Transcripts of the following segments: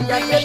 देखी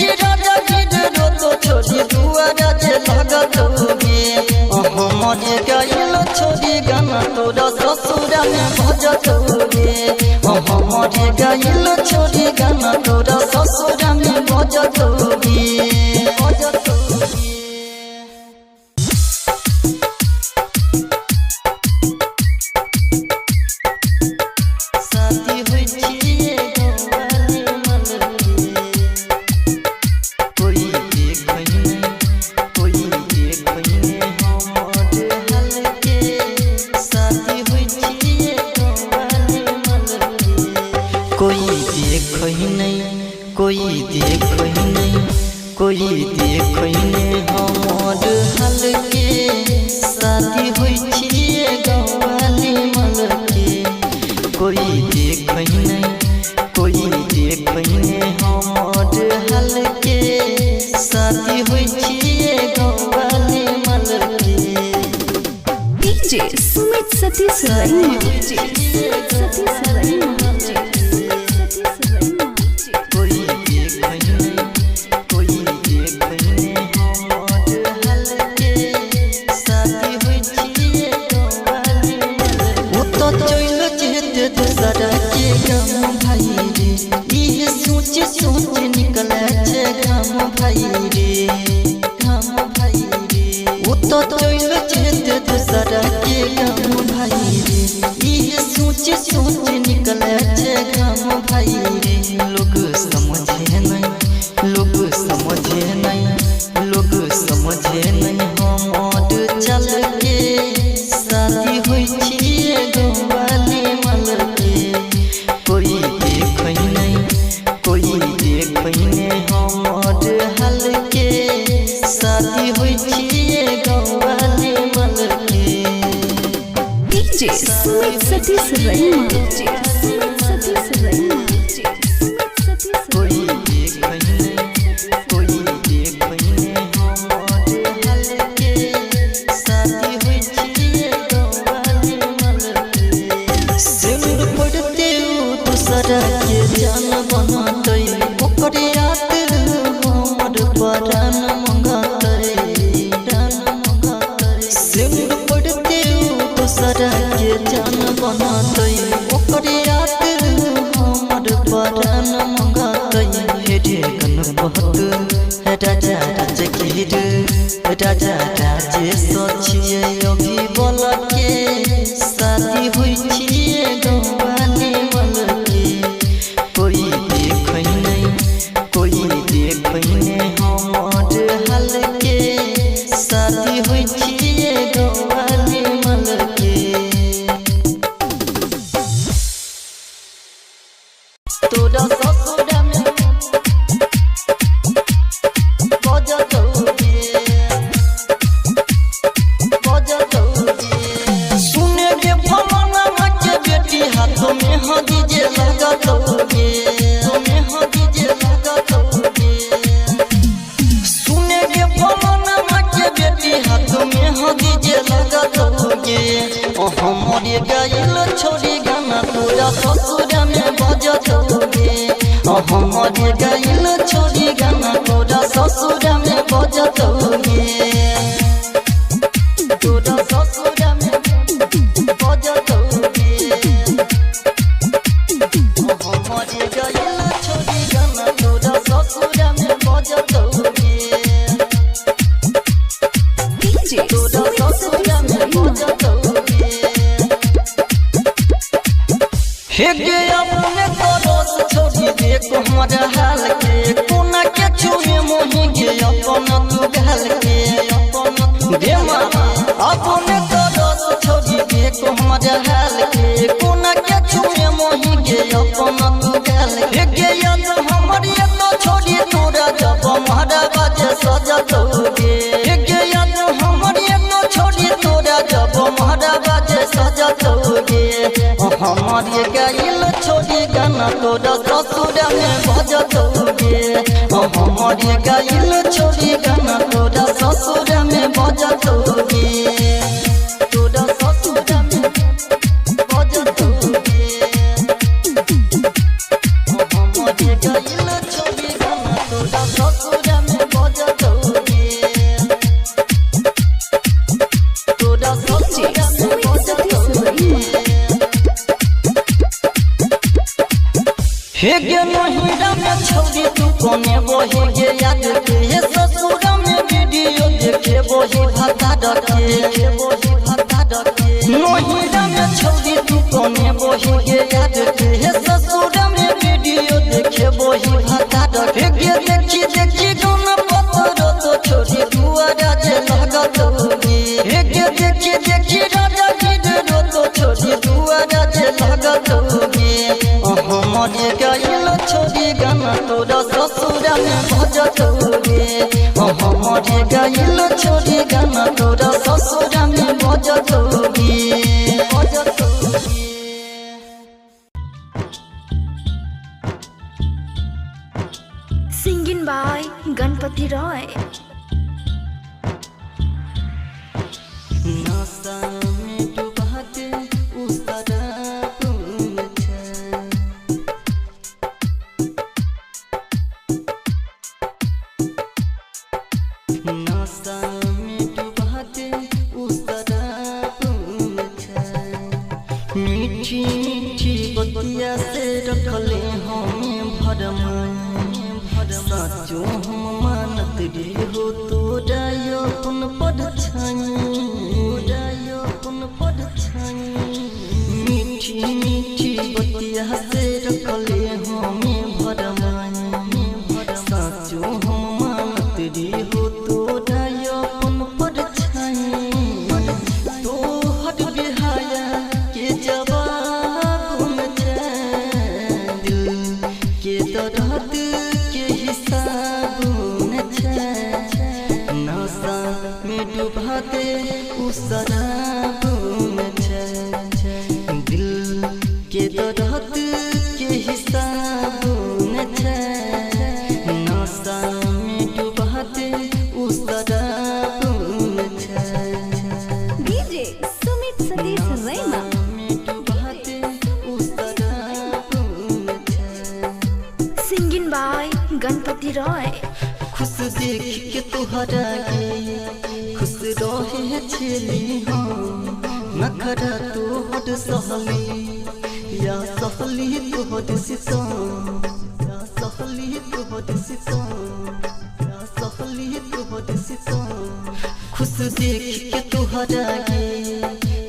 राजा की हमारे गइल छोड़ी गाना तोरा ससुरा में बजतोगे हमारे गइल छोड़ी गाना तोरा ससुरा में बजतोगे कोई देखो नहीं हमर हाल के शादी होई छिए गवाली मल के कोई देखो नहीं हमर हाल के शादी होई छिए गवाली मल के डीजे सुमित सतीश रैना सोच निकल घाम भाई रे वो तो चल दूसरा के घाम भाई रे ये सोच निकल घाम भाई रे लोग समझे नहीं हम चल के शादी हुई छिए गवाली मल के कोई देखो नहीं हमर हाल के शादी होई छिए गवाली मल के डीजे सुमित सतीश रैना कोई देखो नहीं हमर हाल के शादी होई छिए गवाली मल के सिंदूर पड़ते दूसरा के जान बनतै ओकरे याद हमर परान मंगतै सिंदूर पड़ते दूसरा के जान बनतै ओकरे याद हमर परान मंगतै हेरे गणपत राजा राजे सचिए अभी बोल के शादी हुई छिए गवाली मल के कोई देखो नहीं हमर हाल के शादी हुई छिए गवाली मल के तोरा ससुरा में बजतोगे सुने के फलाना के बेटी हाथों में हदी जे लगतोगे सुने के फलाना के बेटी हाथों में हदी जे लगतोगे हमारे गइल छोड़ी गाना तोरा ससुरा में बजतोगे हमारे गइल छोड़ी गाना तोरा ससुरा में बजतोगे तोरा ससुरा में बजतोगे हमारे गइल छोड़ी गाना तोरा ससुरा में बजतोगे डीजे तोरा ससुरा में बजतोगे हे गे अपने तरस छोड़ी देखो हमारा हाल के कोना के छुए मोही गे अपना तू गाल के देमा अपने तरस छोड़ी देखो हमारा हाल के कोना के छुए मोही गे अपना तू गाल के गे याद हमारी तो छोड़ी तोरा जब हमारा बाजे सजतोगे गे याद हमारी तो छोड़ी तोरा जब हमारा बाजे सजतोगे हमारे गइल छोड़ी गाना तोरा ससुरा में बजतोगे हमारे गइल छोड़ी गाना तोरा ससुरा में बजतोगे तोरा ससुरा में बजतोगे हमारे गइल छोड़ी गाना तोरा ससुरा में बजतोगे तोरा हे गे नहिरा में छौरी तू कोने बोही गे याद के हे ससुर में वीडियो देखे बोही भाता डके नहिरा में छौरी तू कोने बोही गे याद के हे ससुर में वीडियो देखे बोही भाता डके गे देखी देखी दोन पत्थर तो छोरी दुआरा जे लगत होगी हे गे देखी देखी राजा गिर तो छोरी दुआरा जे लगत होगी मरे गइल छोरी गाना तोरा ससुरा में भजत होगे मरे गइल छोरी गाना तोरा ससुरा में भजत होगे Singing by Ganpati Roy. नशा में डूबाते उस तरफ नशा में डूबाते उस तरफ मीठी मीठी बतिया से रखले हमें भरमाए साचो हम मानत रे हो तोरा अपन पढ़छाई मीठी मीठी बतिया से रखले हमें भरमाए साचो हम मानत रे हो तोरा अपन पढ़छाई तोहर बिहाया के जवाब में दिल के दर्द के हिसाब में नशा में डुबाते उस शराब में दिल के दर्द के हिसाब में नशा में डुबाते उस शराब में DJ Sumit Satish Raima. Singing by Ganpati Roy. खुश देख के तुहरा गे खुश रहे छेली हो नखरा तो हट सहली या सहली तो हट सितो या सहली तो हट सितो या सहली तो हट सितो खुश देख के तुहरा गे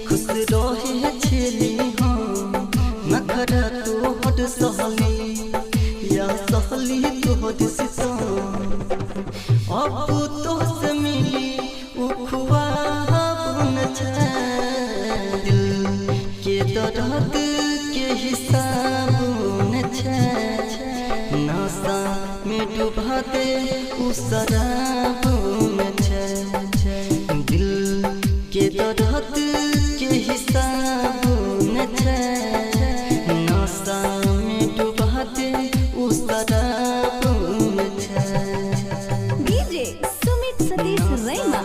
खुश रहे छेली हो नखरा तो हट सहली या सहली तो हट सितो अब तो से मिली उखवाब न दिल के दर्द के हिसाब न नशा में डुबाते उस शराब में दिल के दर्द के हिसाब न नशा में डुबाते उस शराब में DJ Sumit Satish Raima.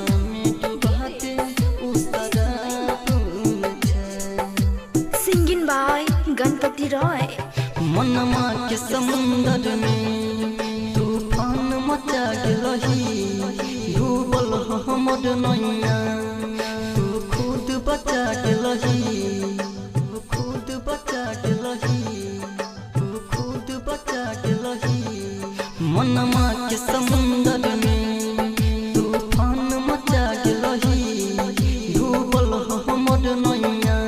Singing by Ganpati Roy. मनमा के समुंदर में तूफान मचा गेलही डूबल हमर नैया तू खुद बचा गेलही तू खुद बचा गेलही तू खुद बचा गेलही मनमा के समुंदर में तूफान मचा गेलही डूबल हमर नैया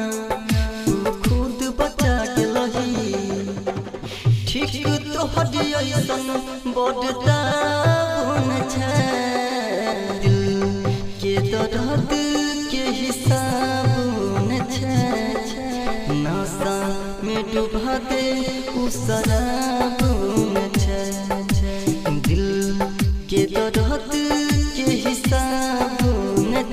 तू खुद बचा गेलही ठीक तो हटियसन बड़ता भुन दिल के दर्द के हिसाब न नशा में डुबाते उस शराब में दिल के दर्द के हिसाब न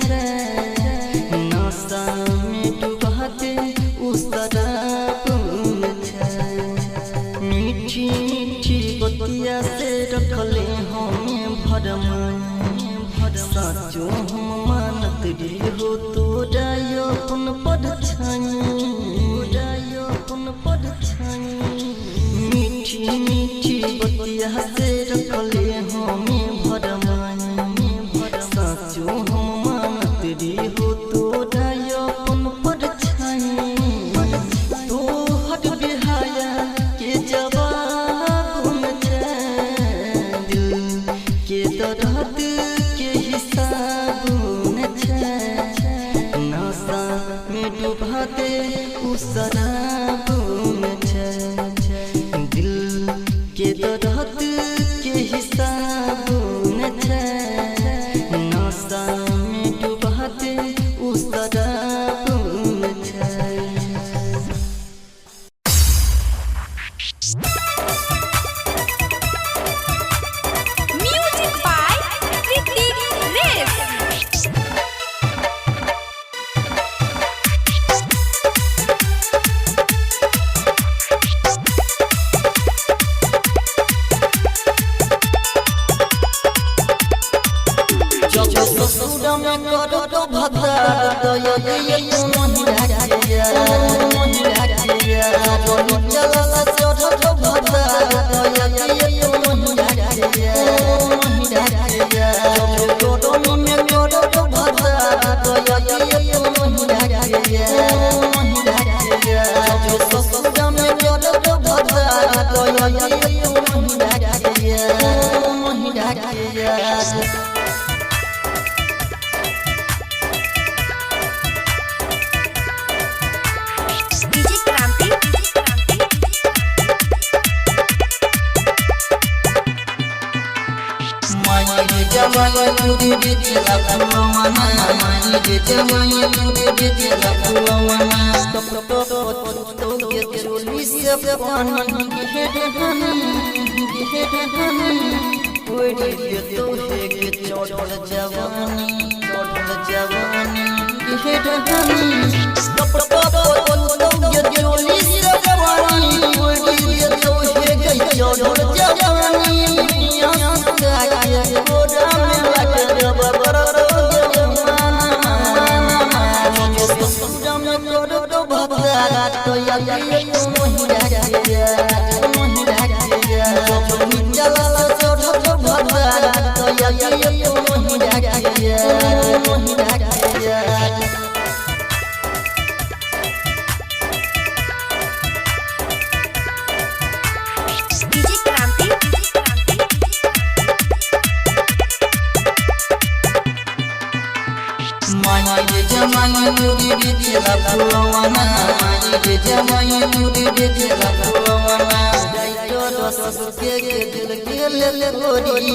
नशा में डुबाते उस शराब में मीठी मीठी बतिया से रखले हमें भरमाए साचो हम मानत रे हो तोरा अपन पढ़छाई मीठी मीठी बतिया से रखले हमें भरमाए साचो हम मानत रे हो तोरा अपन पढ़छाई तोहर बिहाया के जवाब रहत के हिसाब न छै नशा में डूबा दे उ शराब में छै दिल के दर्द के हिसाब न छै नशा में डूबा दे उ शराब में छै। Music by Ritik Race. जब ससुर में करो तो भद्रा दया ये नहीं राखिया नहीं राखिया जब चला चढ़ तो भद्रा दया ये नहीं राखिया नहीं राखिया जब करो में करो तो भद्रा दया ये नहीं राखिया नहीं राखिया जब ससुर में करो तो भद्रा दया ये नहीं राखिया नहीं राखिया। DJ Kranti. माई जवानी तुरी बिचला फुलवाना माई जवानी तुरी बिचला फुलवाना टप टप तो के चोली से पानी हेड ओए रे तो है के चढ़ल जवानी हेड टप टप तो के चोली से पानी ओए रे तो है के चढ़ल जवानी DJ Kranti. माई जवानी तुरी बिचला फुलवाना माई जवानी तुरी बिचला फुलवाना डाइटो रस के दिल के ले गोरी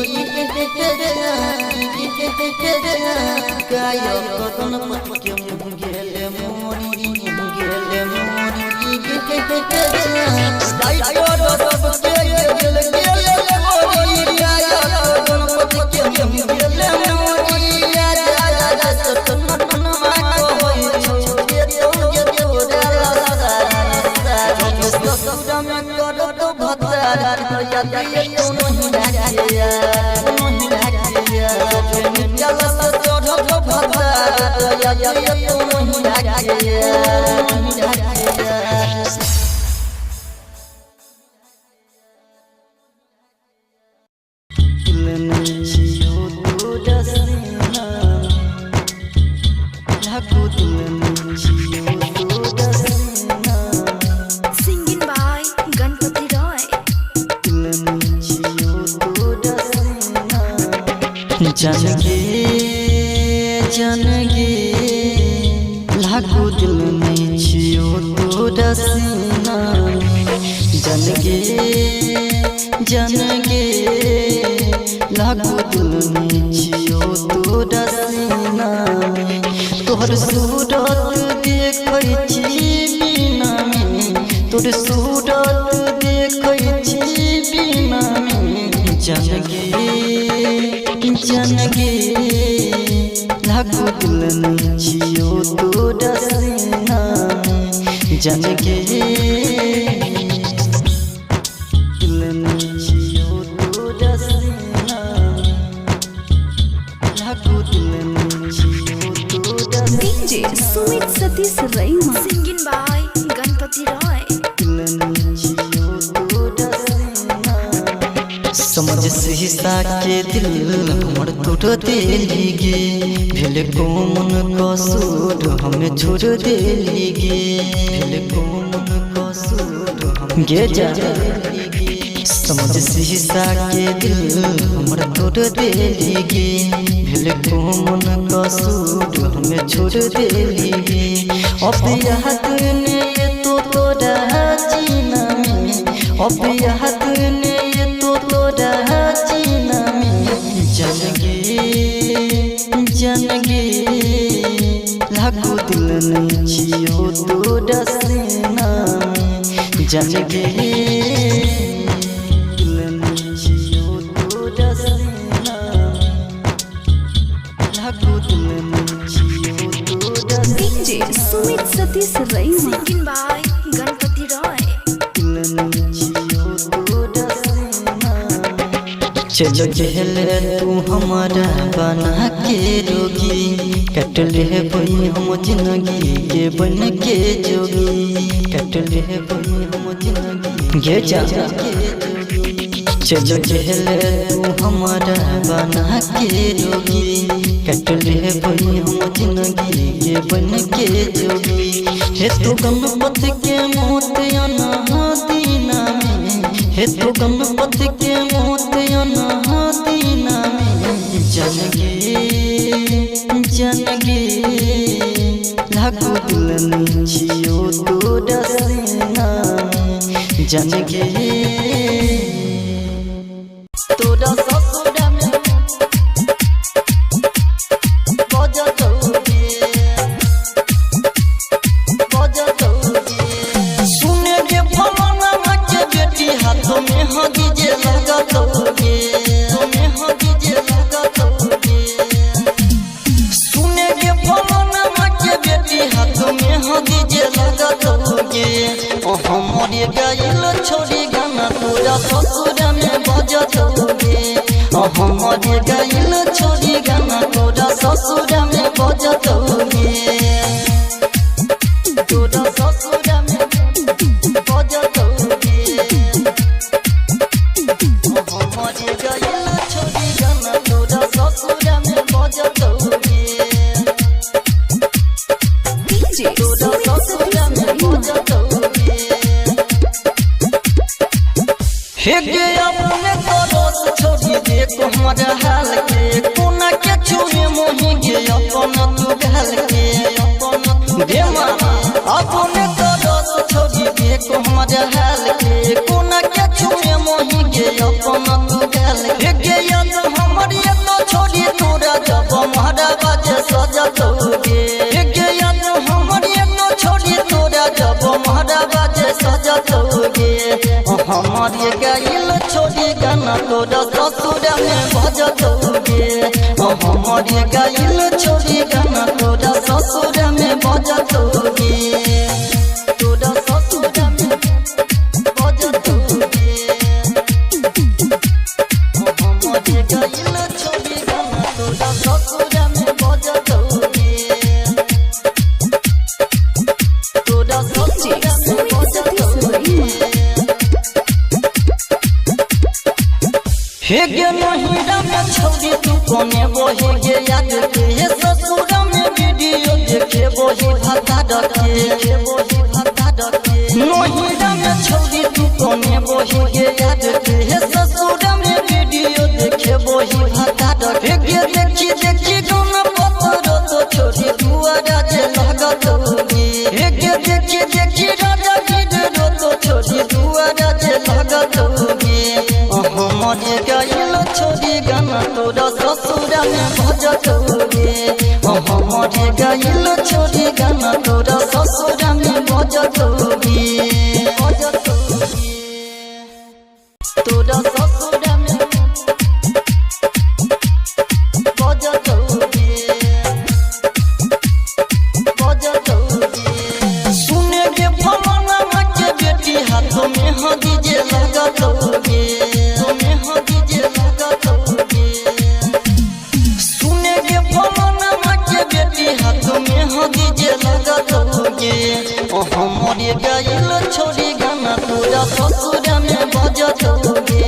कायो कतन पट के गेले मोरी डाइटो रस के दिल के ले गोरी कायो कतन पट के गेले मोरी Singing by Ganpati Roy. जनगे जनगे लागू दिल में छियो तो रसीना जनगे जनगे लागू दिल में छियो तो रसीना तोहर सूरत देखै छी बिना में तोहर सूरत देखै छी बिना में जनगे जनगे लागू दिल में छियो तो रसीना जनगे दिल में छियो तो रसीना लागू दिल में छियो तो रसीना DJ Sumit Satish Raima. Singing by Ganpati Roy. समझ शीशा के दिल हमर तोड़ देली गे भेल कौन कसूर हमें छोड़ देली गे भेल कौन कसूर हम गे जा समझ शीशा के दिल हमर तोड़ देली गे भेल कोमन कसूर हमें छोड़ देली गे अब याद ने तो तोरा जीना में अब याद ने तो तोरा जीना में जन गे लागू दिल नहीं छियो तोरा सीना में जन गे DJ Sumit Satish Raima. Singing by Ganpati Roy. चलो चहले तू हमारा बना के रोगी कट ले भाई हम जिंदगी के बन के जोगी कट ले भाई हम जिंदगी के जा चलो चहले तू हमारा बना के रोगी कट ले भाई हम जिंदगी के बन के जोगी हे तो गणपति के मौत अनादीना में हे तो गणपति के मौत अनादीना में जन गे लागू दिल नहीं छियो तोरा सीना में जन गे तोरा ससुरा में बजतौगे सुने के फलाना के बेटी हाथों में हगी जे लगतौगे तुम्हें हगी जे लगतौगे सुने के फलाना के बेटी हाथों में हगी जे लगतौगे हमरे गाइल छोड़ी गाना तोरा ससुरा में बजतौगे हमरे गाइल छोड़ी गाना तोरा ससुरा में बजतौगे तोरा ससुरा में बजतौगे हमरे गाइल छोड़ी गाना तोरा ससुरा में बजतौगे DJ तोरा ससुरा में बजतौगे हे गे अपने दोस्त छोड़ी देखो हमारा हाल के कोना के छुए मोही गे अपन तू गाल के अपन देमा अपने दोस्त छोड़ी देखो हमारा हाल के कोना के छुए मोही गे अपन तू गाल हे गे याद हमारी तो छोड़ी तोरा जब हमारा बाजे सजतौगे हे गे याद हमारी तो छोड़ी तोरा जब हमारा बाजे सजतौगे हमारे गाइल छोड़ी गाना तोरा ससुरा में बजतौगे हमारे गाइल छोड़ी गाना तोरा ससुरा में बजतौगे तोरा ससुरा में बजतौगे हमारे गाइल छोड़ी गाना तोरा ससुरा में बजतौगे तोरा ससुरा में बजतौगे हे गे नहिरा में छौरी तू कोने बोही गे याद के हे ससुरा में वीडियो देखे बोही भाता रखे बोही भाता रखे नहिरा में छौरी तू कोने बोही गे याद के हे ससुरा में वीडियो देखे बोही भाता रखे गे देखी देखी गाना पत्थर तो छोरी दुआरा जे लगतौगे हे गे देखी देखी राजा गिर तो छोरी दुआरा जे लगतौगे हमारे गाइल छोड़ी गाना तोरा ससुरा में बजतौगे हमारे गाइल छोड़ी गाना तोरा ससुरा में बजतौगे तोरा ससुरा में बजतौगे सुने के फलाना के बेटी हाथों में हगी जे लगतौगे सुने के फलाना के बेटी हाथों में हगी जे लगतौगे हमारे गाइल छोड़ी गाना तोरा ससुरा में बजतौगे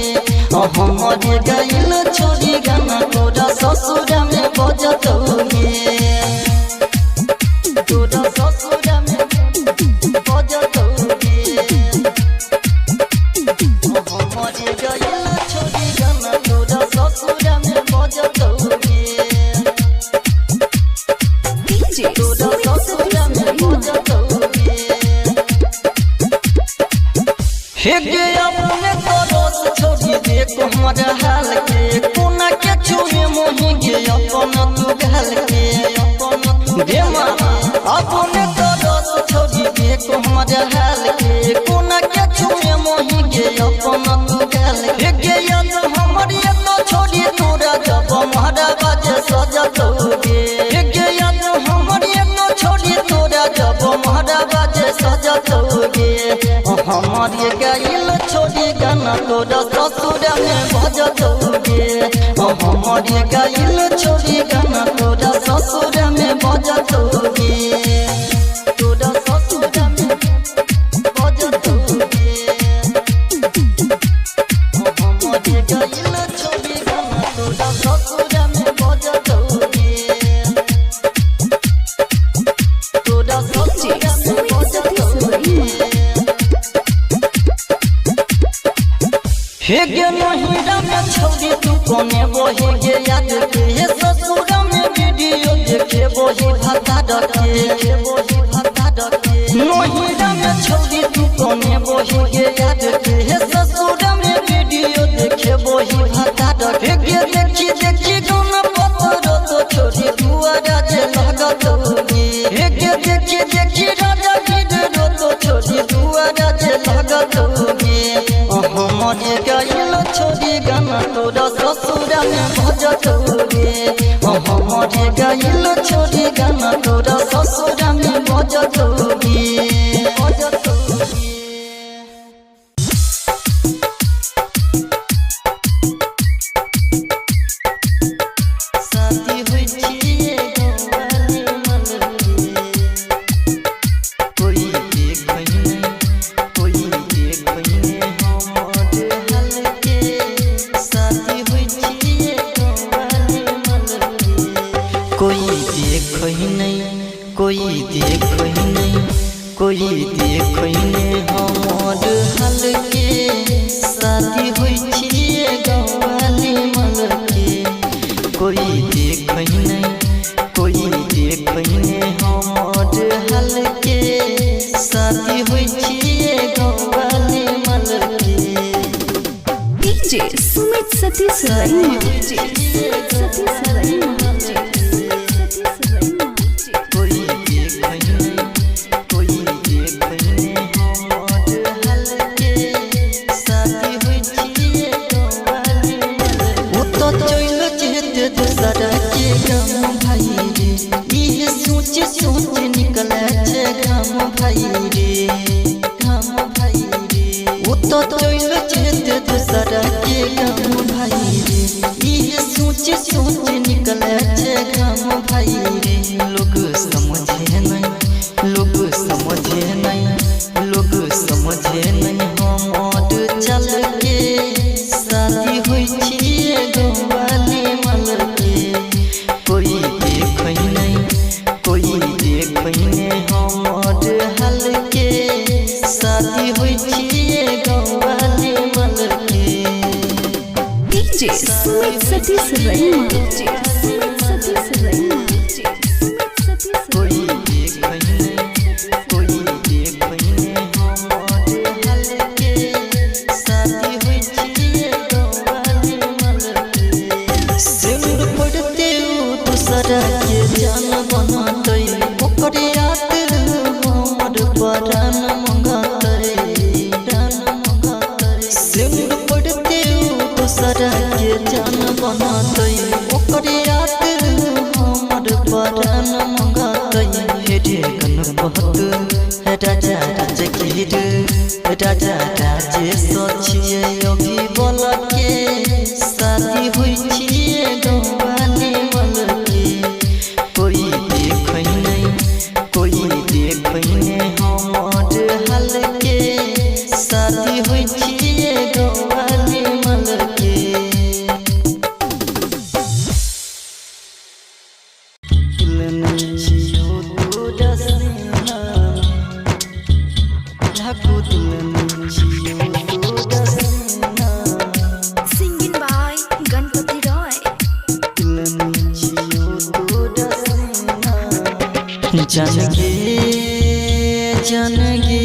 हमारे गाइल छोड़ी गाना तोरा ससुरा में बजतौगे तोरा ससुरा में बजतौगे हमारे गाइल हे गे अपने तो रोज छोड़ी देखो हमारा हाल के कोना के छुए मोहि गे अपना तू गाल के देमा अपने तो रोज छोड़ी देखो हमारा हाल के कोना के छुए मोहि गे अपना तू गाल के गे याद हमारी तो छोड़ी तोरा जब हमारा बाजे सजा दोगे गे याद हमारी तो छोड़ी तोरा जब हमारा बाजे सजा दोगे हमारे गाइल छोड़ी गाना तोरा ससुर में बजा दोगे हमारे गाइल छोड़ी गाना तोरा ससुर में बजा दोगे तोरा ससुर में बजा दोगे हमारे गाइल छोड़ी गाना तोरा ससुर में बजा दोगे तोरा ससुर में बजा दोगे हे गे नहिरा में छौरी तू कोने बोहे गे याद के हे ससुर में वीडियो देखे बोही भत्ता डके नहिरा में छौरी तू कोने बोहे गे याद के हे ससुर में वीडियो देखे बोही भत्ता डके गे देखी देखी गाना पत्थर तो छोड़ी दुआरा जे लगत होगी हे गे देखी देखी राजा गिरो तो छोड़ी दुआरा जे लगत होगी हमारे गाइल छोड़ी गाना तोरा ससुर में बजत होगे हमारे गाइल छोड़ी गाना तोरा ससुर में बजत होगे बजत होगे शादी हुई छिए गवाली मन के कोई देख नहीं कोई देख नहीं कोई देख ही नहीं कोई देख ही नहीं कोई देख ही नहीं हमार हाल के शादी हुई छिए गवाली मल के कोई देख ही नहीं कोई देख ही नहीं हमार हाल के शादी हुई छिए गवाली मल के डीजे सुमित सतीश रैना सोच निकले छे घाम भाई रे वो तो चल जेते दूसरा के घाम भाई रे ये सोच निकले छे घाम भाई रे लोग समझे नहीं लोग समझे नहीं लोग समझे नहीं हमार चल के शादी हुई छिए गवाली मल के कोई देख नहीं कोई देख नहीं हमार हाल के शादी हुई छिए गवाली मल के डीजे सुमित सतीश रैना कोई देख नहीं कोई देख नहीं हमार हाल के शादी हुई छिए गवाली मल के सिंदूर पड़ते दूसरा के जान बनाते ओकरे याद हमर परान मंगाते सिंदूर पड़ते दूसरा के जान बनाते ओकरे याद हमर परान मंगाते हेरे गणपत राजा राजगीर राजा राजे सोचिए अभी बोल के शादी हुई छिए गवाली मल के कोई देख नहीं कोई देख नहीं हमार हाल के शादी हुई छिए गवाली मल के Singing by Ganpati Roy. जनगे जनगे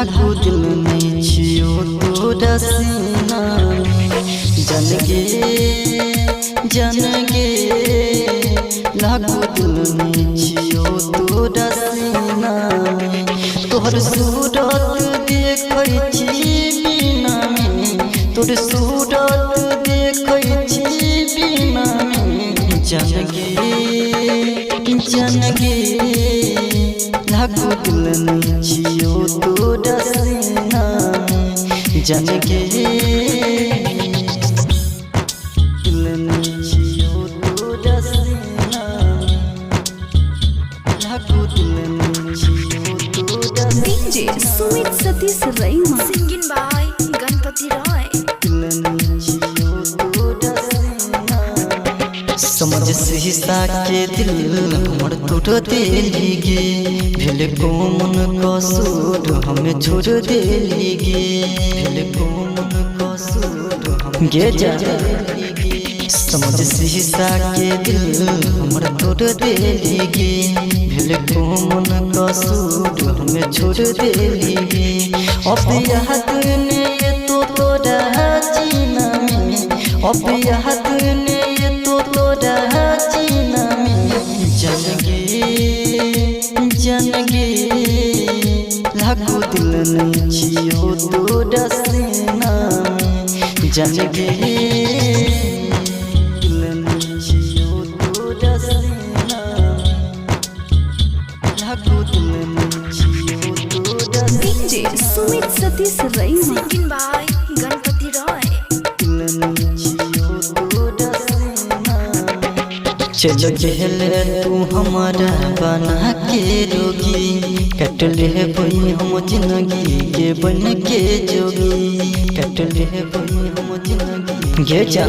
लागू दिल में छियो तोरा सीना जनगे लागू दिल में छियो तोरा सीना तोहर सूरत देखै छी बिना में तोर सूरत देखै छी बिना में जनगे लागू दिल में छियो तोरा सीना जनगे दिल में छियो तोरा सीना लागू दिल में छियो तोरा DJ Sumit Satish Raima. Singing by Ganpati Roy. समझ शीशा के दिल हमर तोड़ देली गे भेल कोमन कसूर हमें छोड़ देली गे भेल कोमन कसूर हम गे जा समझ शीशा के दिल हमर तोड़ देली गे भेल कोमन कसूर हमें छोड़ देली गे अब याद ने तो तोरा जीना में अब याद ने तो तोरा जीना में जनगे लागू दिल में छियो तोरा सीना जनगे दिल में छियो तोरा सीना लागू दिल में छियो तोरा DJ Sumit Satish Raima. Singing by Ganpati Roy. चलो कहले तू हमारा बना के रोगी कट ले बई हम जिंदगी के बन के जोगी कट ले बई हम जिंदगी गे जा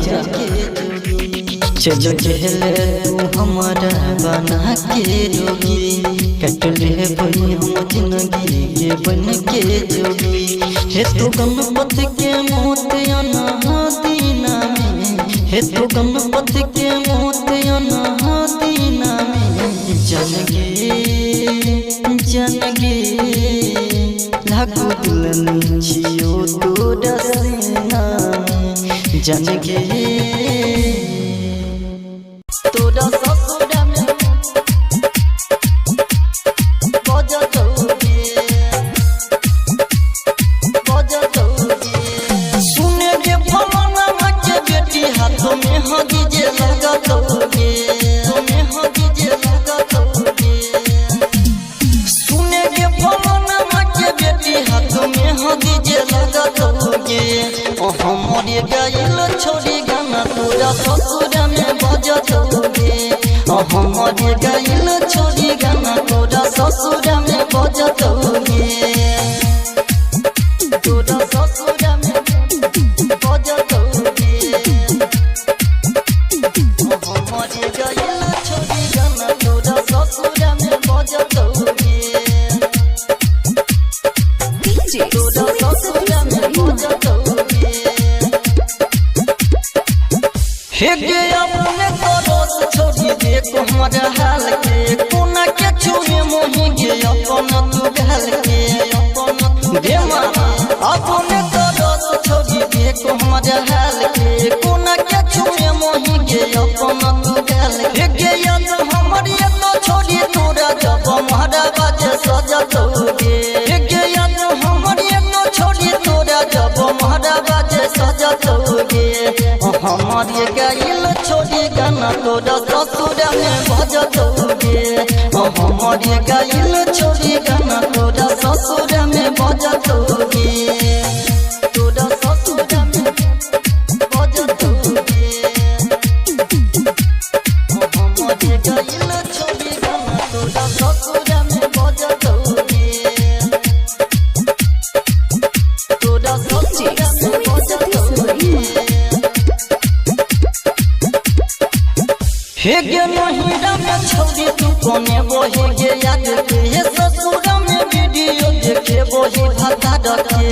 चलो कहले तू हमारा बना के रोगी कट ले बई हम जिंदगी के बन के जोगी हे तो गणपति के मोत अनादीना में हे तो गणपति के मोत अनादीना में जनगे लागू दिल में छियो तोरा सीना जनगे तोरा ससुरा में सुने के फलाना के बेटी हाथों में हगी जे लगा दोगे तुम्हें हगी जे लगा दोगे सुने के फलाना के बेटी हाथों में हगी जे लगा दोगे ओ हमारे गाइल छोड़ी गाना तोरा ससुरा में बजा दोगे ओ हमारे गाइल छोड़ी गाना तोरा ससुरा में बजा दोगे तोरा ससुरा में बजा दोगे हमारे गाइल छोड़ी गाना तोरा ससुरा में बजा दोगे DJ तोरा Sumit ससुरा Satish में Raima. बजा दोगे हे गे अपने दोस्त छोड़ी देखो हमारा हाल के कोना के छुए मोही गे अपन तू गाल के अपन देमा अपने दोस्त छोड़ी देखो हमारा हाल के कोना के छुए मोही गे अपन तू गाल के गे याद हमारी तो छोड़ी तोरा जब हमारा बाजे सजा दोगे गे याद हमारी तो छोड़ी तोरा जब हमारा बाजे सजा दोगे हमारे गाइल छोड़ी गाना तोरा ससुरा में बजा दोगे हमारे गाइल छोड़ी गाना तोरा ससुरा में बजा दोगे तोरा ससुरा में बजा दोगे हमारे गाइल छोड़ी गाना तोरा ससुरा में बजा दोगे तोरा ससुरा में बजा दोगे हे गे नहिरा में छोड़ी तू कोने बोही गे याद के हे ससुरा में वीडियो देखे बोही भाता रखे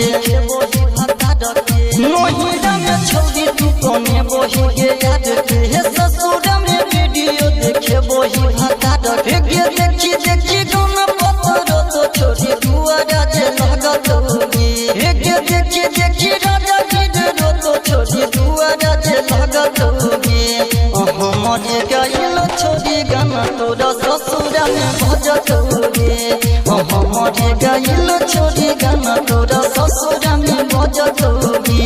नहिरा में छोड़ी तू कोने बोही गे याद के हे ससुरा में वीडियो देखे बोही भाता रखे गे देखी देखी गाना पत्थर तो छोड़ी दुआरा जे लगा हमरे गइल छोड़ी गाना तोरा ससुरा में बजतोगे हमरे गइल छोड़ी गाना तोरा ससुरा में बजतोगे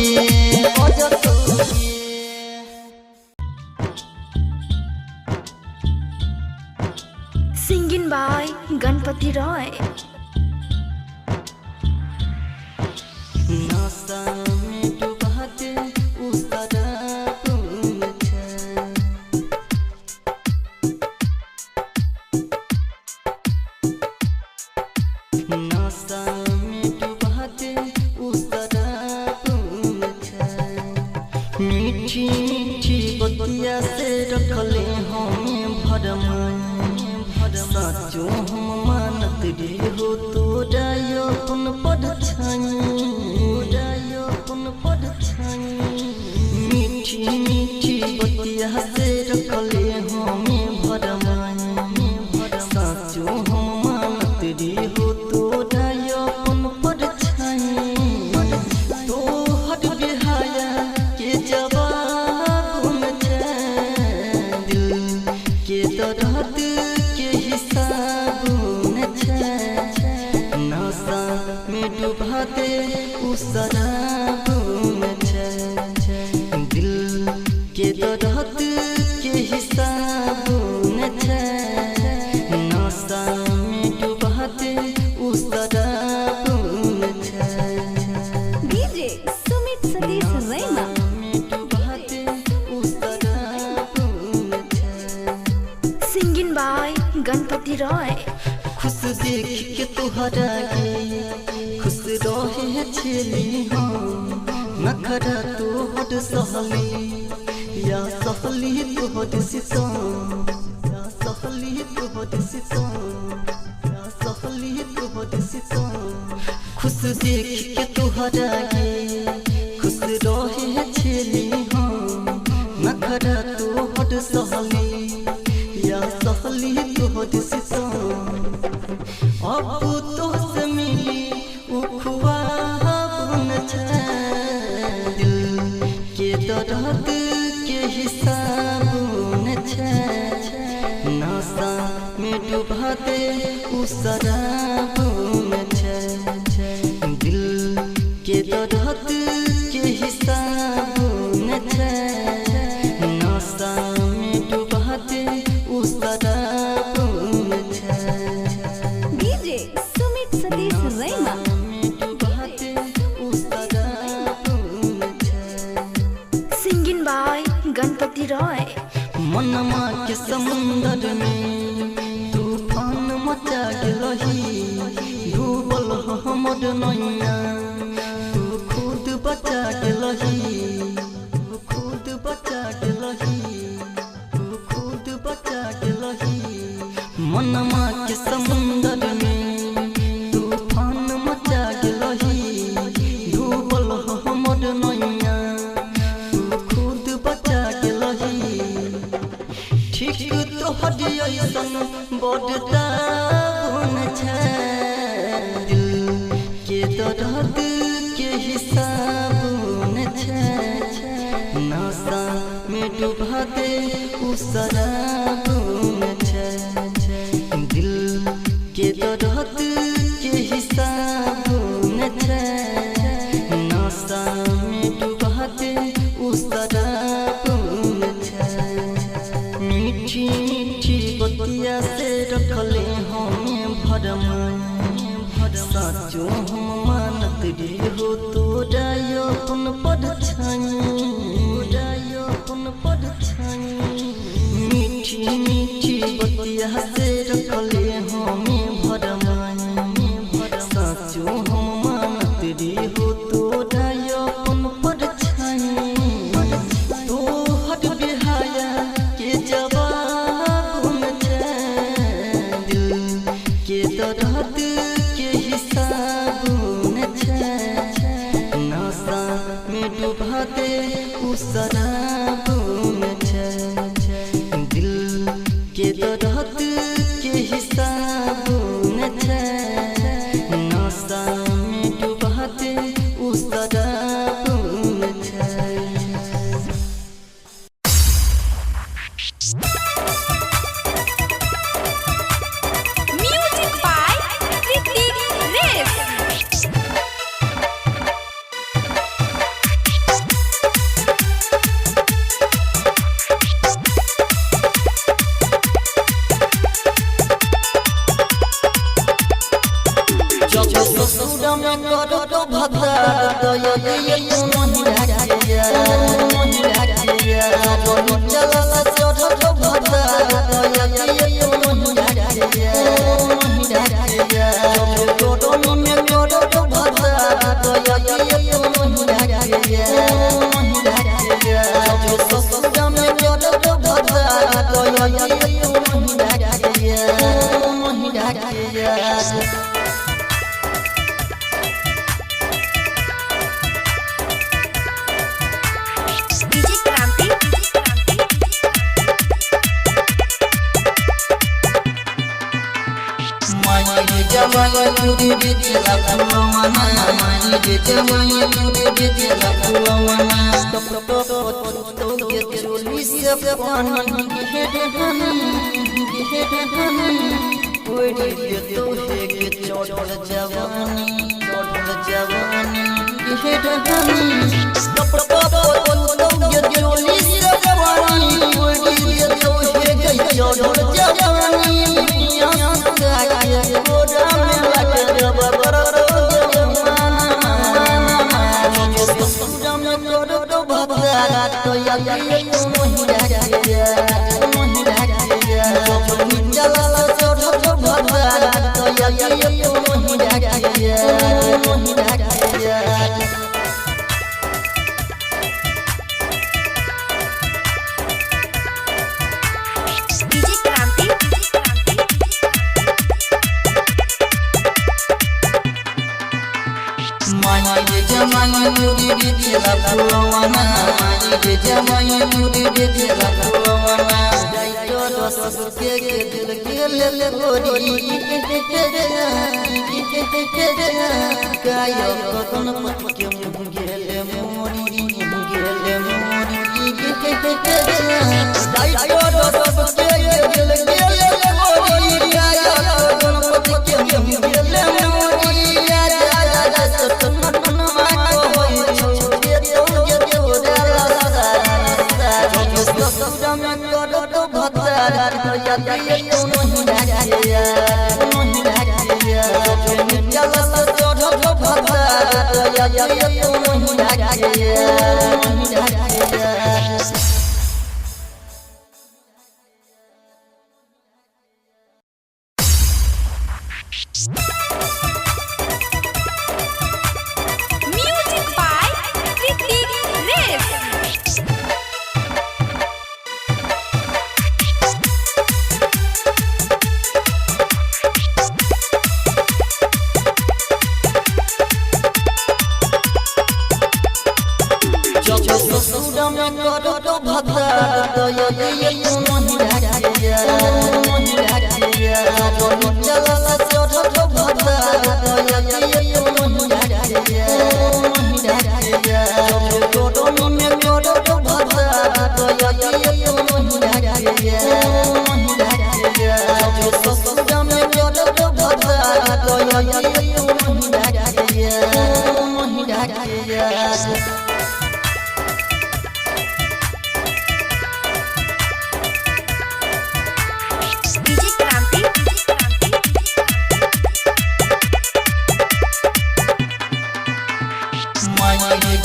Singing by Ganpati Roy. नशा में डुबाते उस तरफ मुझे नशा में डुबाते उस तरफ मुझे मीठी मीठी बतिया से रखले हमें भरमाए साचो हम मानत रे हो तोरा अपन परछाई मीठी मीठी बतिया से रखले हमें भरमाए साचो हम मानत रे हो तोरा अपन परछाई तोहर बिहाया के जवाब में दिल के दर्द नशा में डुबाते उस शराब में दिल के दर्द के हिसाब में नशा में डुबाते उस शराब में DJ Sumit Satish Raima. डुबाते उस शराब में Singing by Ganpati Roy. खुश देख के तुहरा के खुश रहे छेली नखरा तोहर सहली या सहली तोहर सितम या सहली तोहर सितम या सहली तोहर सितम खुश देख के तुहरा के खुश रहे छेली नखरा तोहर सहली या सहली तोहर सितम अब तो से मिली उखवाब न दिल के दर्द के हिसाब न नशा में डुबाते उस शराब में दिल के दर्द के हिसाब न नशा में डुबाते उस शराब में DJ Sumit Satish Raima. Singing by Ganpati Roy. मनमा के समुंदर में तूफान मचा गेलही डूबल हमर नैया तू खुद बचा गेलही तू खुद बचा गेलही तू खुद बचा गेलही मनमा के समुंदर में तूफान मचा गेलही डूबल हमर नैया तू खुद बचा गेलही ठीक तोहर ऐसन बड़ता दिल के दर्द के हिसाब नशा में डुबाते उस शराब में दिल के दर्द के हिसाब नशा में डुबाते उस शराब में मीठी मीठी बतिया से रखले हमें भरमाए साचो हम मानत रे हो तोरा अपन परछाई मीठी मीठी बतिया से रखले हमें भरमाए साचो हम मानत रे हो तोरा अपन परछाई तोहर बिहाया के जवाब में दिल के दर्द के हिसाब नशा में डुबाते उस शराब में दिल के दर्द के हिसाब नशा में डुबाते उस शराब में भतार दया ये तू नहीं राखिया नहीं राखिया जोनी चला चढ़ भतार दया ये तू नहीं राखिया नहीं राखिया गोडोनी में गोडो भतार दया ये तू नहीं राखिया नहीं राखिया जो ससुर में गोडो भतार दया ये तू नहीं राखिया नहीं राखिया Jamaya turi biti la kulawana mani de jamaya turi biti la kulawana stop get chuli se panan ki he odi de to he get chodol javani ki he stop get chuli se panan odi de to he get chodol javani Jamaya turi biti la kulawana mani de jamaya turi biti la kulawana daito dos ke dil ke le gori kayo kon patke mungele mori daito dos ke dil ke le gori kayo kon patke mungele mori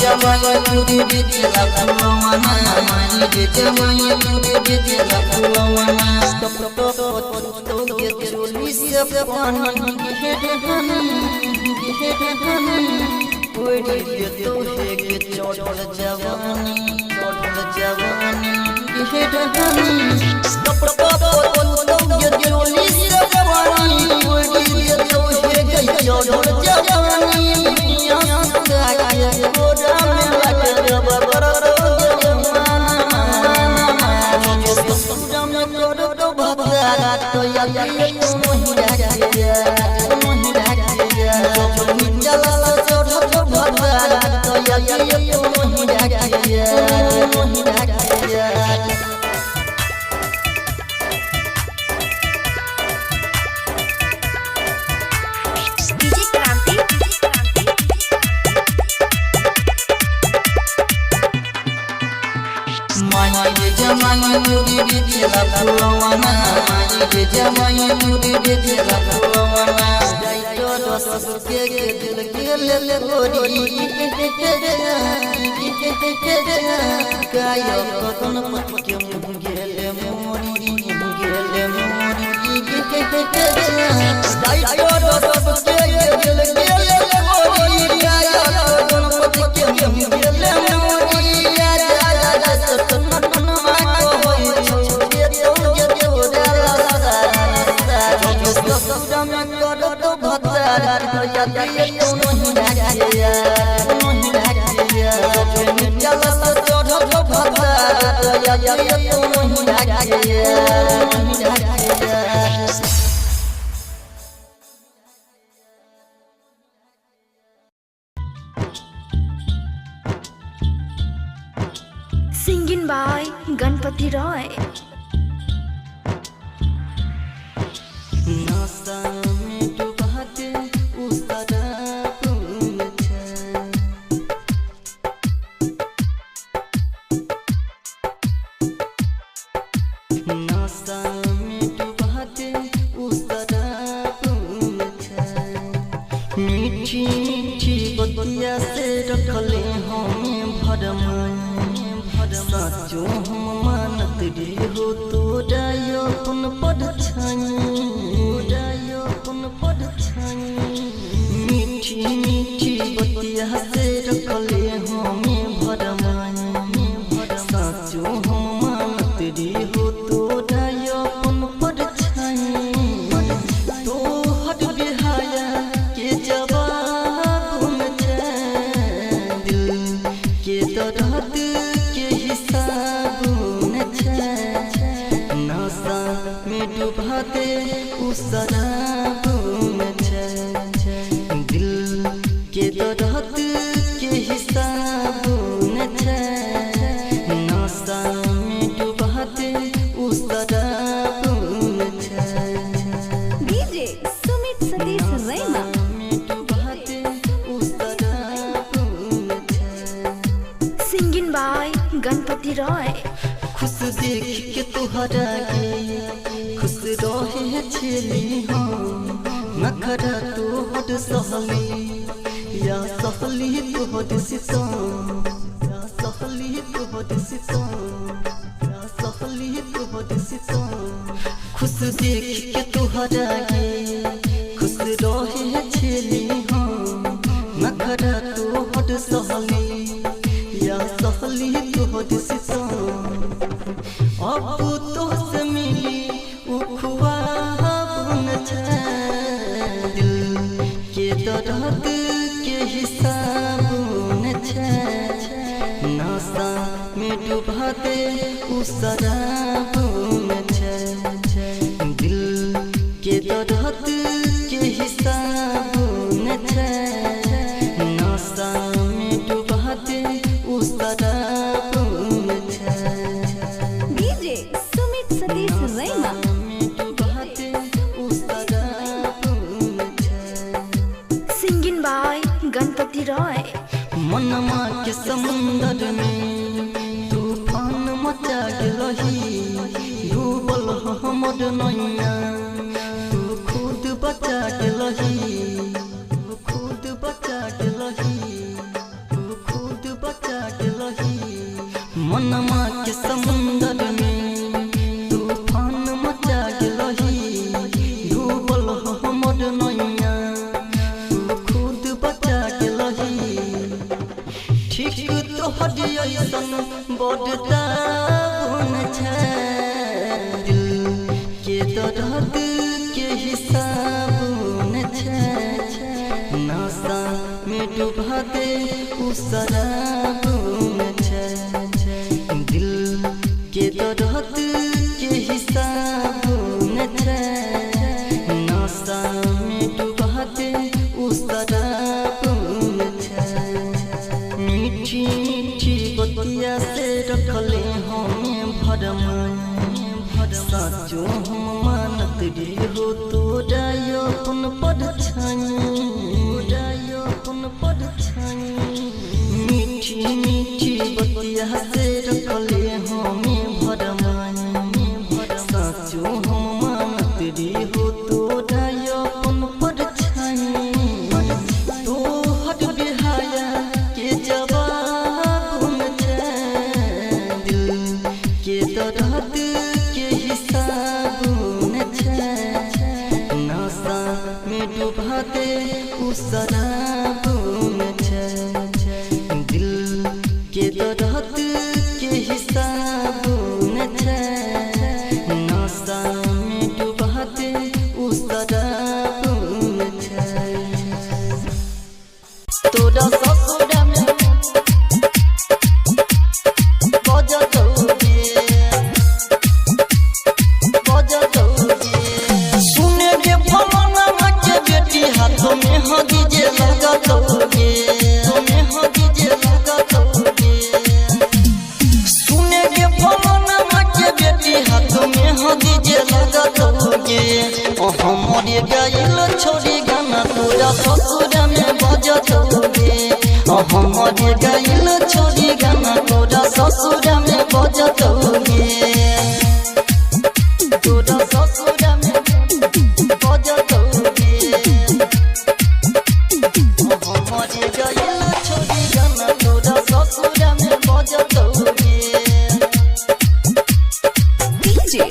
Jamaya turi biti la kulawana mani de jamaya turi biti la kulawana stop get chuli se panan ki he odi de to he get chodol javani ki he stop get chuli se panan odi de to he get chodol javani Jamaya turi biti la kulawana mani de jamaya turi biti la kulawana daito सबके दिल के ले गोरी गायब कतन पटके गेले मोरी गायब सबके दिल के ले गोरी गायब कतन पटके गेले मोरी Singing by Ganpati Roy. नासा में डूबाते उस तरफ मुझे नासा में डूबाते उस तरफ मुझे मीठी मीठी बतिया से रखले हमें भरमाए साचो हम मानत रे हो तो डायो पुन पद मीठी मीठी बतिया से रखले हमें भरमाए साचो हम मानत रे हो तो डायो पुन पद तो हट बिहाया के जवाब में दिल के दर्द के हिसाब नशा में डुबाते उस शराब में दिल के दर्द के हिसाब नशा में डुबाते उस शराब में DJ Sumit Satish Raina. Singing by Ganpati Roy. खुश देख के तुहरा के खुश रहे छेली हो नखरा तो हट सहली या सहली तो हट सितो या सहली तो हट सितो या सहली तो हट सितो खुश देख के तुहरा के खुश रहे छेली हो नखरा तो हट सहली या सहली तो हट सितो अब तो से मिली उखवाब दिल के दर्द के हिसाब नशा में डुबाते उस शराब में दिल के दर्द के हिसाब नशा में डुबाते उस शराब में DJ Sumit Satish Raina. Singing by Ganpati Roy. मनमा के समुंदर में तूफान मचा रही डूबल हमर नैया तू खुद बचा रही तू खुद बचा रही तू खुद बचा रही मनमा के समुंदर में तूफान मचा रही डूबल हमर नैया तू खुद बचा रही ठीक तो हदियसन बढ़ता दिल के दर्द के हिसाब नशा में डुबाते उस शराब में दिल के दर्द के हिसाब नशा में डुबाते उस शराब में मीठी मीठी बतिया से रखले हमें भरमाए साचो हम मानत रे हो तो डायो पुन पद मीठी मीठी बतिया से रखले हमें भरमाए साचो हम मानत रे हो तो डायो पुन पद शराब में छै दिल के दर्द के हिसाब में छै नशा में डूबाते उस शराब में छै तोरा ससुरा में बजतौगे सुने के फलाना के बेटी हाथों में हगी जे लगतौगे तुम्हें हगी जे लगतौगे सुने के फलाना के बेटी हाथों में हगी जे लगतौगे हमरे गाइल छोड़ी गाना तोरा ससुरा में बजतौगे हमरे गाइल छोड़ी गाना तोरा ससुरा में बजतौगे तोरा ससुरा में बजतौगे हमरे गाइल छोड़ी गाना तोरा ससुरा में बजतौगे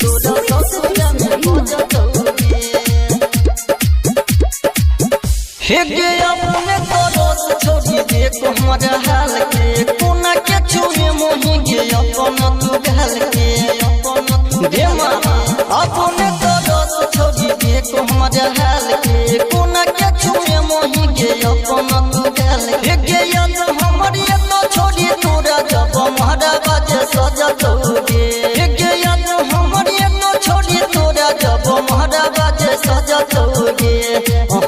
तोरा ससुरा में बजतौगे हे गे अपने तरस छोड़ी देख हमारा हाल के कोना के छुए मोही गे अपना तू गाल के देमा अपने तरस छोड़ी देख हमारा हाल के कोना के छुए मोही गे अपना तू गाल हे गे याद हमारी तो छोड़ी तोरा जब हमारा बाजे सजतौगे हे गे याद हमारी तो छोड़ी तोरा जब हमारा बाजे सजतौगे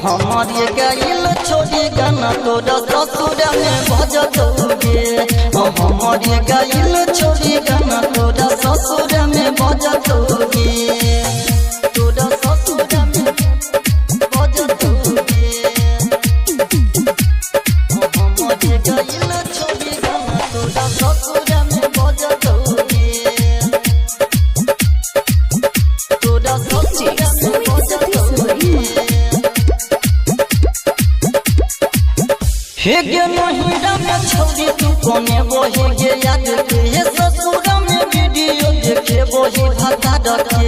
हमारे गाइल छोड़ी गाना तोरा ससुरा में बजतौगे हमारे गाइल छोड़ी गाना तोरा ससुरा में बजतौगे तोरा ससुरा में बजतौगे हमारे गाइल छोड़ी गाना तोरा ससुरा में बजतौगे तोरा ससुरा में बजतौगे हे गे नहिरा में छौरी तू कोने बोहे गे याद के हे ससुरा में वीडियो देखे बोही भाता डके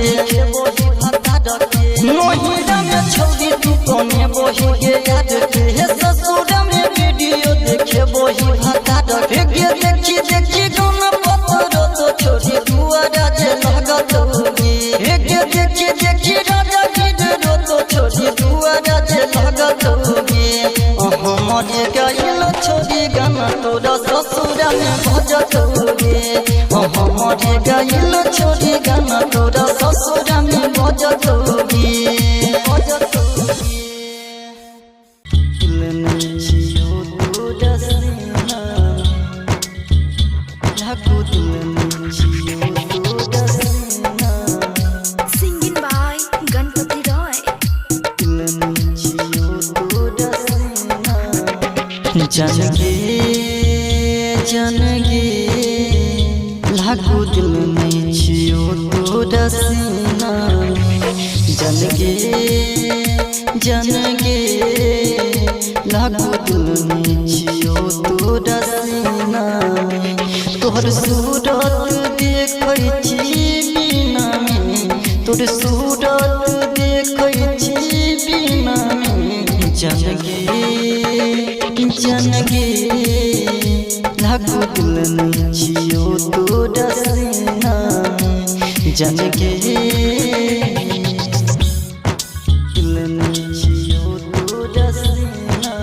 नहिरा में छौरी तू कोने बोहे गे याद के हे ससुरा में वीडियो देखे बोही भाता डके गे देखी देखी गाना पत्रो तो छोरी दुआरा जे लगतौगे हे गे देखी देखी राजा गिरो तो छोरी दुआरा जे लगतौगे हमारे गाइल छोड़ी गाना तोरा ससुरा में बजतौगे हमारे गाइल छोड़ी गाना तोरा ससुरा में बजतौगे दिल में छियो तोरा सीना लागो दिल में छियो तोरा सीना Singing by Ganpati Roy. दिल में छियो तोरा जनगे जनगे लागो दिल में छियो तोरा सीना जनगे जनगे लागो दिल में छियो तोरा सीना तोहर सूरत देखै छी बिना में तोर सूरत देखै छी बिना में जनगे जनगे लागो दिल में छियो तोरा सीना जनगे दिल में छियो तोरा सीना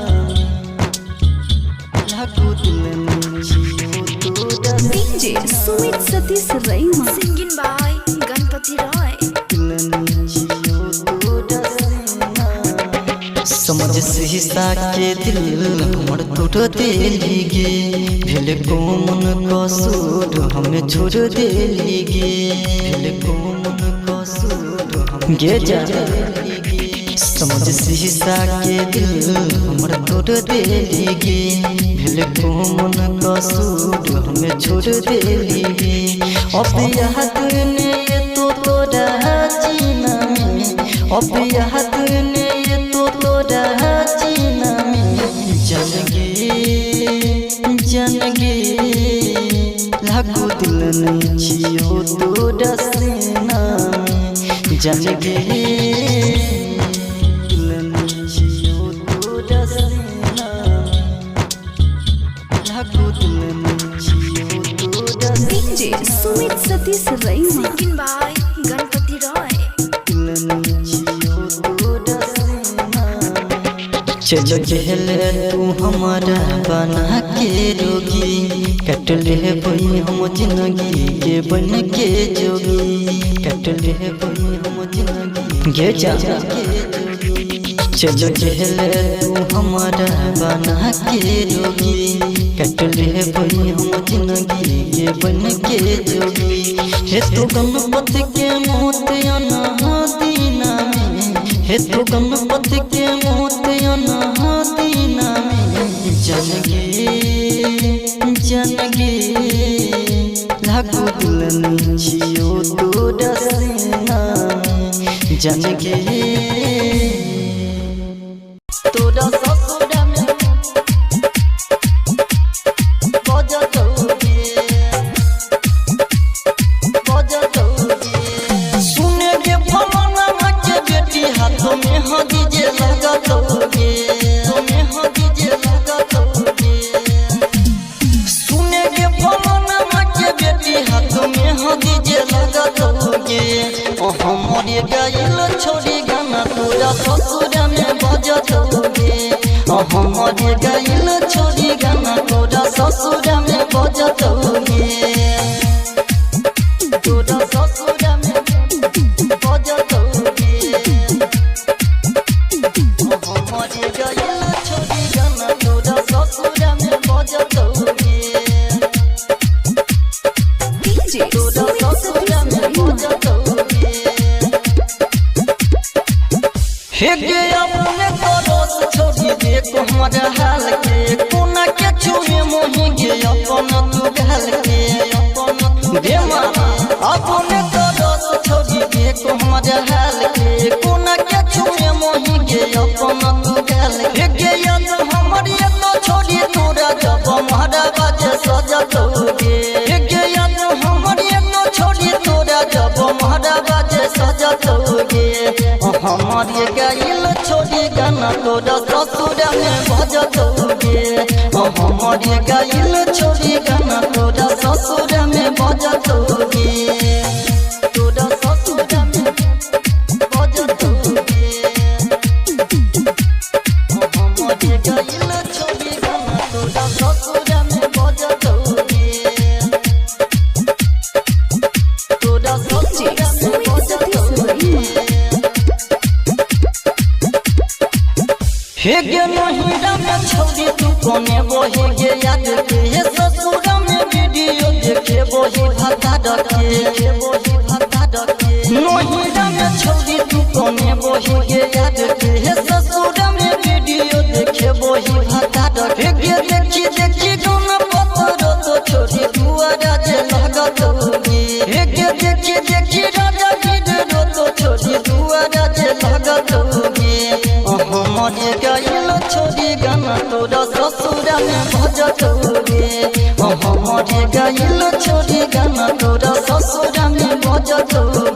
लागो दिल में छियो तोरा DJ Sumit Satish Raima. Singing by Ganpati Roy. दिल में छियो तोरा सीना समझ शीशा के दिल हमर तोड़ देली गे भेल कोमन कसूर हमें छोड़ देली गे भेल कोमन कसूर गे जा समझ शीशा के दिल हमर तोड़ देली गे भेल कोमन कसूर हमें छोड़ देली गे अब याद ने तो तोरा जीना में अब याद ने तो तोरा जीना में जनगे जनगे लागो दिल में छियो तोरा सीना जनगे दिल में छियो तोरा सीना सतीश रईमा सिंगिंग बाय गणपति रॉय। चलो चहले तू हमारा बना के रोगी कट ले बई हम जिंदगी के बन के जोगी कट ले बई हम जिंदगी के जा चलो चहले तू हमारा बना के रोगी कट ले बई हम जिंदगी के बन के जोगी हे तो गणपति के मोतिया दीना में हे तो गणपति के मोतिया दीना में जनगे लागू दुल्हन छियो तोरा सीना में जनगे तोरा ससुरा में सुने के फलाना के बेटी हाथों में हदी जे लगा दोगे तुम्हें हदी जे लगा दोगे सुने के फलाना के बेटी हाथों में हदी जे लगा दोगे ओ हमारे गाइल छोड़ी गाना तोरा ससुरा में बजा दोगे ओ हमारे गाइल छोड़ी गाना तोरा ससुरा में बजा दोगे तोरा ससुरा में बजा दोगे हमारे गाइल छोड़ी गाना तोरा ससुरा में बजा दोगे डीजे तोरा ससुरा में बजा दोगे हे गे अपने पड़ोस छोड़ी देखो हमारा हाल के कोना के छुए मोही गे अपना तू गाल के अपना देमा अपने पड़ोस छोड़ी देखो हमारा हाल के कोना के छुए मोही गे अपना तू गाल के गे याद हमारी तो छोड़ी तोरा जब हमारा बाजे सजा दोगे गे याद हमारी तो छोड़ी तोरा जब हमारा बाजे सजा दोगे हमारे गाइल छोड़ी गाना तोरा ससुरा में बजा दोगे हमारे गाइल छोड़ी गाना तोरा ससुरा में बजा दोगे तोरा ससुरा में बजा दोगे हमारे गाइल छोड़ी गाना तोरा ससुरा में बजा दोगे तोरा ससुरा में बजा दोगे हे गे नहिरा में छौरी तू कोने बोहे गे याद के हे ससुरा में वीडियो देखे बोही भाता डके बोही भाता डके नहिरा में छौरी तू कोने बोहे गे याद के हे ससुरा में वीडियो देखे बोही भाता डके गे देखी देखी दोनों पत्थर तो छोरी दुआरा जे लगा दोगे हे गे देखी देखी राजा वीडियो तो छोरी दुआरा जे लगा दोगे हमारे गाइल छोड़ी गाना तोरा ससुरा में बजा दोगे हमारे गाइल छोड़ी गाना तोरा ससुरा में बजा दोगे